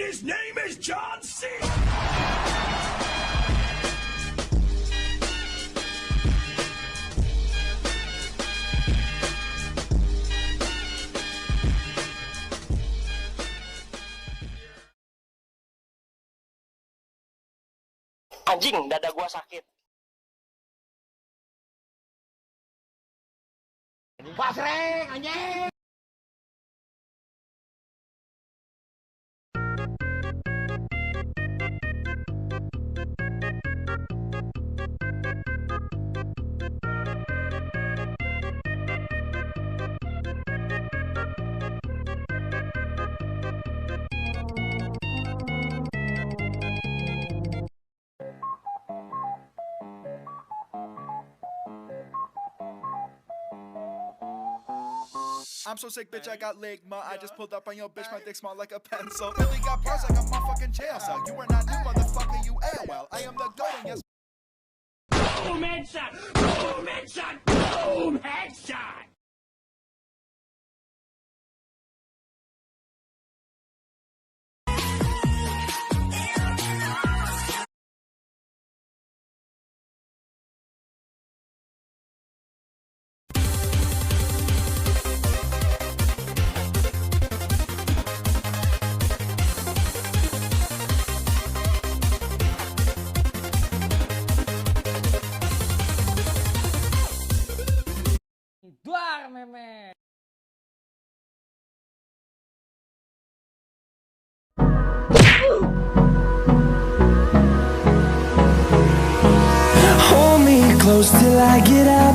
his name is John C. Anjing, dada gua sakit. Pasreng, anjing. I'm so sick, bitch, I got ligma. I just pulled up on your bitch, my dick small like a pencil. Really got bars like a motherfucking jail cell. You are not new, motherfucker, you AOL. I am the goat, and yes. Boom headshot! Boom headshot! Boom headshot! Duar meme. Hold me close till I get up.